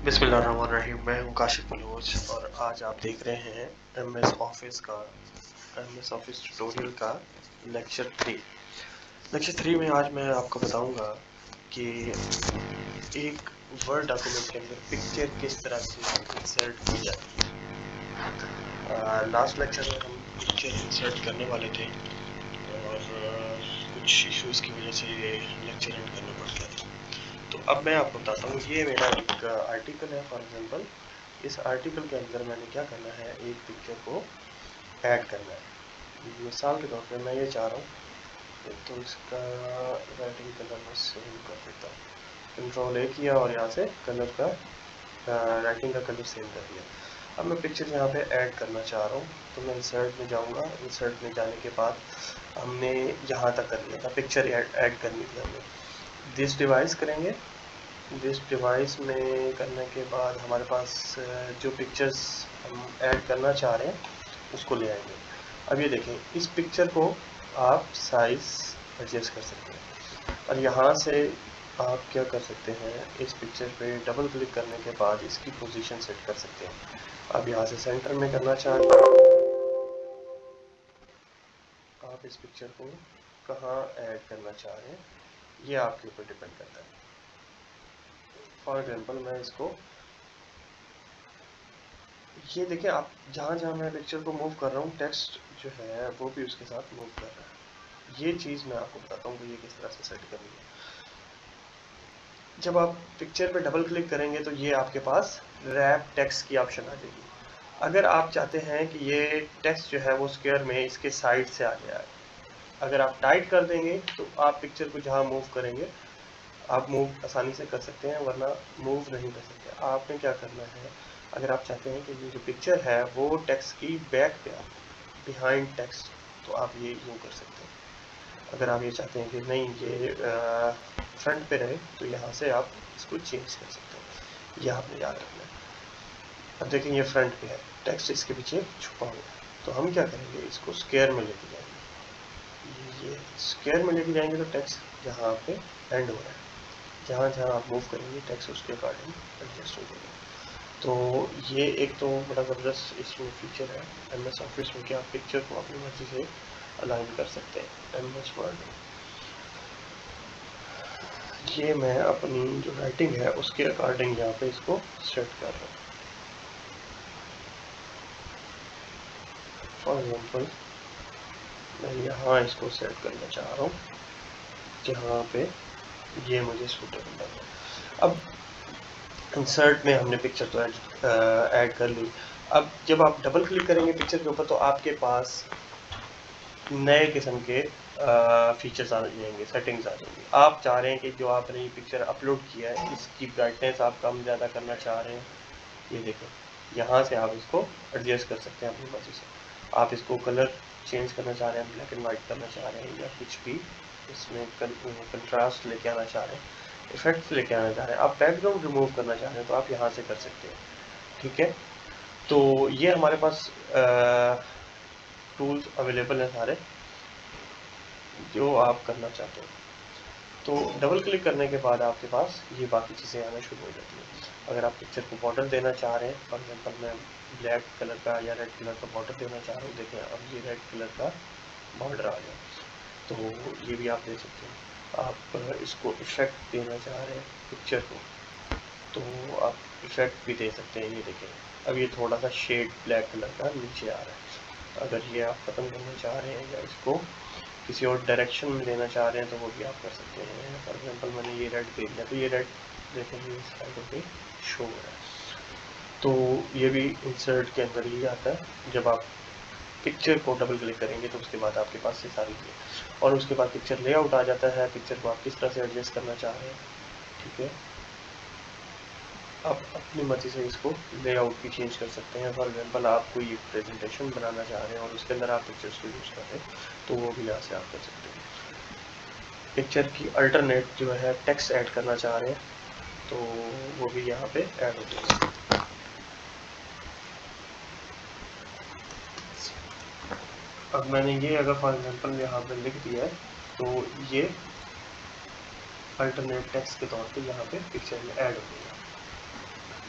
बिस्मिल्लाहिर्रहमानिर्रहीम। मैं हूं काशिफ बलूच और आज आप देख रहे हैं एमएस ऑफिस ट्यूटोरियल का लेक्चर 3 में आज मैं आपको बताऊंगा कि एक वर्ड डॉक्यूमेंट के अंदर पिक्चर किस तरह से इंसर्ट की जाती है। लास्ट लेक्चर में हम पिक्चर इंसर्ट करने वाले थे और कुछ इश्यूज़ की वजह से ये लेक्चर एंड करना पड़ गया था। तो अब मैं आपको बताता हूँ, ये मेरा एक आर्टिकल है। फॉर एग्जांपल इस आर्टिकल के अंदर मैंने क्या करना है, एक पिक्चर को ऐड करना है। मिसाल के तौर पे मैं ये चाह रहा हूँ तो इसका राइटिंग कलर मैं सेम कर देता हूँ। कंट्रोल ए किया और यहाँ से कलर का राइटिंग का कलर सेम कर दिया। अब मैं पिक्चर यहाँ पे ऐड करना चाह रहा हूँ तो मैं इंसर्ट में जाऊँगा। इंसर्ट में जाने के बाद हमने यहाँ तक कर लिया था, पिक्चर ऐड करनी थी हमने। दिस डिवाइस करेंगे। दिस डिवाइस में करने के बाद हमारे पास जो पिक्चर्स हम ऐड करना चाह रहे हैं उसको ले आएंगे। अब ये देखें, इस पिक्चर को आप साइज एडजस्ट कर सकते हैं और यहाँ से आप क्या कर सकते हैं, इस पिक्चर पे डबल क्लिक करने के बाद इसकी पोजीशन सेट कर सकते हैं। अब यहाँ से सेंटर में करना चाह रहे हैं, आप इस पिक्चर को कहाँ ऐड करना चाह रहे हैं ये आपके ऊपर डिपेंड करता है। फॉर एग्जाम्पल मैं इसको, ये देखिए, आप जहाँ मैं पिक्चर को मूव कर रहा हूँ टेक्स्ट जो है वो भी उसके साथ मूव कर रहा है। ये चीज़ मैं आपको बताता हूँ कि ये किस तरह से सेट करनी है। जब आप पिक्चर पे डबल क्लिक करेंगे तो ये आपके पास रैप टेक्स्ट की ऑप्शन आ जाएगी। अगर आप चाहते हैं कि ये टेक्स्ट जो है वो स्क्वायर में इसके साइड से आ जाए, अगर आप टाइट कर देंगे तो आप पिक्चर को जहाँ मूव करेंगे आप मूव आसानी से कर सकते हैं, वरना मूव नहीं कर सकते। आपने क्या करना है, अगर आप चाहते हैं कि ये जो पिक्चर है वो टेक्स्ट की बैक पे आ, बिहाइंड टेक्स्ट, तो आप ये यूँ कर सकते हैं। अगर आप ये चाहते हैं कि नहीं ये फ्रंट पे रहे तो यहाँ से आप इसको चेंज कर सकते हैं। यह आपने याद रखना है। अब देखें ये फ्रंट पे है, टेक्स्ट इसके पीछे छुपा हुआ है, तो हम क्या करेंगे, इसको स्क्वायर में लेके जाएंगे। ये स्क्वायर में लेके जाएंगे तो टेक्स्ट जहाँ पे एंड हो रहा है, जहाँ आप मूव करेंगे टेक्स्ट उसके अकॉर्डिंग एडजस्ट हो जाएगा। तो ये एक तो बड़ा ज़बरदस्त इसमें फीचर है एमएस ऑफिस में कि आप पिक्चर को अपनी मर्जी से अलाइन कर सकते हैं एमएस वर्ड में। ये मैं अपनी जो राइटिंग है उसके अकॉर्डिंग यहाँ पे इसको सेट कर रहा हूँ। फॉर एग्जांपल मैं यहाँ इसको सेट करना चाह रहा हूँ जहाँ पे ये मुझे सूटेबल लगे। अब इंसर्ट में हमने पिक्चर तो ऐड कर ली। अब जब आप डबल क्लिक करेंगे पिक्चर के ऊपर तो आपके पास नए किस्म के फीचर्स आ जाएंगे, सेटिंग्स आ जाएंगी। आप चाह रहे हैं कि जो आपने ये पिक्चर अपलोड किया है इसकी ब्राइटनेस आप कम ज़्यादा करना चाह रहे हैं, ये देखें यहाँ से आप इसको एडजस्ट कर सकते हैं अपनी मर्जी से। आप इसको कलर चेंज करना चाह रहे हैं, ब्लैक एंड वाइट करना चाह रहे हैं, या कुछ भी इसमें कंट्रास्ट लेके आना चाह रहे हैं, इफेक्ट्स लेके आना चाह रहे हैं, आप बैकग्राउंड रिमूव करना चाह रहे हैं तो आप यहाँ से कर सकते हैं। ठीक है, तो ये हमारे पास टूल्स अवेलेबल हैं सारे जो आप करना चाहते हैं। तो डबल क्लिक करने के बाद आपके पास ये बाकी चीज़ें आना शुरू हो जाती हैं। अगर आप पिक्चर को बॉर्डर देना चाह रहे हैं, फॉर एग्जांपल मैं ब्लैक कलर का या रेड कलर का बॉर्डर देना चाह रहा हूँ, देखें अब ये रेड कलर का बॉर्डर आ गया, तो ये भी आप दे सकते हैं। आप इसको इफेक्ट देना चाह रहे हैं पिक्चर को तो आप इफेक्ट भी दे सकते हैं। ये देखें अब ये थोड़ा सा शेड ब्लैक कलर का नीचे आ रहा है। अगर ये आप ख़त्म करना चाह रहे हैं या इसको किसी और डायरेक्शन में लेना चाह रहे हैं तो वो भी आप कर सकते हैं। फॉर एग्जांपल मैंने ये रेड दे दिया तो ये रेड देखेंगे इस साइड पे शो हो रहा है। तो ये भी इंसर्ट के अंदर ही आता है। जब आप पिक्चर को डबल क्लिक करेंगे तो उसके बाद आपके पास ये सारी चीज़ें, और उसके बाद पिक्चर लेआउट आ जाता है। पिक्चर को आप किस तरह से एडजस्ट करना चाह रहे हैं, ठीक है, आप अपनी मर्जी से इसको लेआउट भी चेंज कर सकते हैं। फॉर एग्जांपल आप कोई एक प्रेजेंटेशन बनाना चाह रहे हैं और उसके अंदर आप पिक्चर्स को यूज़ कर रहे हैं तो वो भी यहाँ से आप कर सकते हैं। पिक्चर की अल्टरनेट जो है टेक्स्ट ऐड करना चाह रहे हैं तो वो भी यहाँ पे ऐड हो जाएगा। अब मैंने ये अगर फॉर एग्जांपल यहाँ पे लिख दिया है तो ये अल्टरनेट टेक्स्ट के तौर पे यहाँ पे पिक्चर में ऐड हो जाएगा।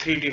3D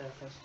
FSD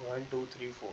1 2 3 4.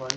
1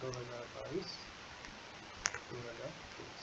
2022 2023.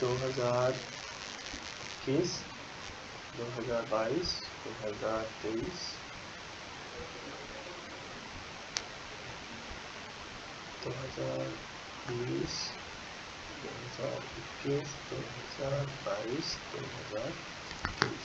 2021 2022 2023 2020 2021 2022 2023,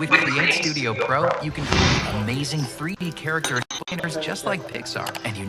With Create Studio Pro, you can create amazing 3D character explainers just like Pixar, and you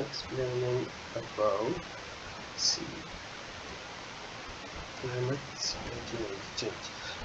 explaining about climate change.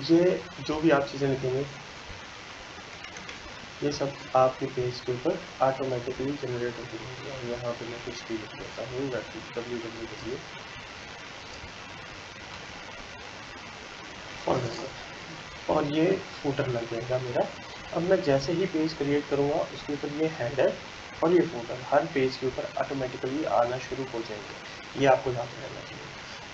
ये जो भी आप चीज़ें लिखेंगे ये सब आपके पेज के ऊपर ऑटोमेटिकली जनरेट होती रहेंगी। और यहाँ पे मैं कुछ भी लिख देता हूँ www और ये फूटर लग जाएगा मेरा। अब मैं जैसे ही पेज क्रिएट करूँगा उसके ऊपर ये हेडर और ये फूटर हर पेज के ऊपर ऑटोमेटिकली आना शुरू हो जाएंगे। ये आपको याद रहना चाहिए।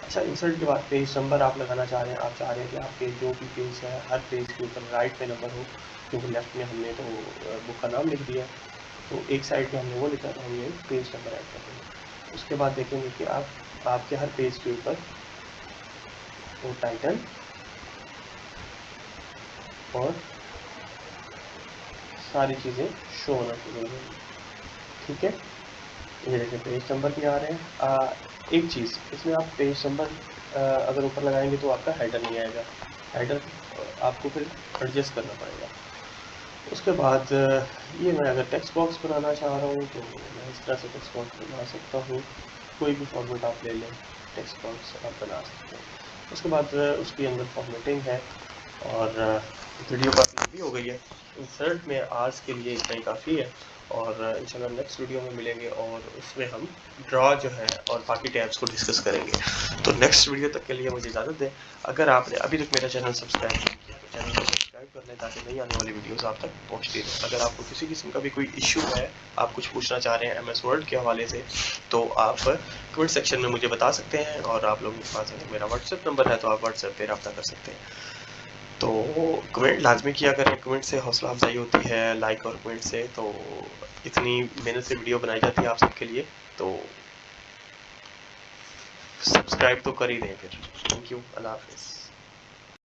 अच्छा, इंसर्ट के बाद पेज नंबर आप लगाना चाह रहे हैं। आप चाह रहे हैं कि आपके जो भी पेज है हर पेज के ऊपर राइट पे नंबर हो, क्योंकि लेफ्ट में हमने तो बुक का नाम लिख दिया, तो एक साइड पे हमने वो लिखा था, हम ये पेज नंबर ऐड कर देंगे। उसके बाद देखेंगे कि आपके हर पेज के ऊपर वो टाइटल और सारी चीज़ें शो होना शुरू हो जाएंगी। ठीक है, ये देखें पेज नंबर भी आ रहे हैं। एक चीज़ इसमें आप पेज नंबर अगर ऊपर लगाएंगे तो आपका हेडर नहीं आएगा। हेडर आपको फिर एडजस्ट करना पड़ेगा। उसके बाद ये मैं अगर टेक्स्ट बॉक्स बनाना चाह रहा हूँ तो मैं इस तरह से टेक्स्ट बॉक्स बना सकता हूँ। कोई भी फॉर्मेट आप ले लें, टेक्स्ट बॉक्स आप बना सकते हैं। उसके बाद उसके अंदर फॉर्मेटिंग है। और वीडियो काफ़ी लंबी हो गई है। इंसर्ट में आज के लिए इतना ही काफ़ी है, और इंशाल्लाह नेक्स्ट वीडियो में मिलेंगे और उसमें हम ड्रॉ जो है और बाकी टैब्स को डिस्कस करेंगे। तो नेक्स्ट वीडियो तक के लिए मुझे इजाज़त दें। अगर आपने अभी तक मेरा चैनल सब्सक्राइब नहीं किया तो चैनल को सब्सक्राइब कर लें ताकि नई आने वाली वीडियोस आप तक पहुंचती रहे। अगर आपको किसी किस्म का भी कोई इशू है, आप कुछ पूछना चाह रहे हैं MS वर्ड के हवाले से, तो आप कमेंट सेक्शन में मुझे बता सकते हैं। और आप लोगों के पास अगर मेरा व्हाट्सएप नंबर है तो आप व्हाट्सएप पे रब्ता कर सकते हैं। तो कमेंट लाजमी किया करें, कमेंट से हौसला अफजाई होती है, लाइक और कमेंट से। तो इतनी मेहनत से वीडियो बनाई जाती है आप सबके लिए, तो सब्सक्राइब तो कर ही दें फिर। थैंक यू, अल्लाह हाफिज़।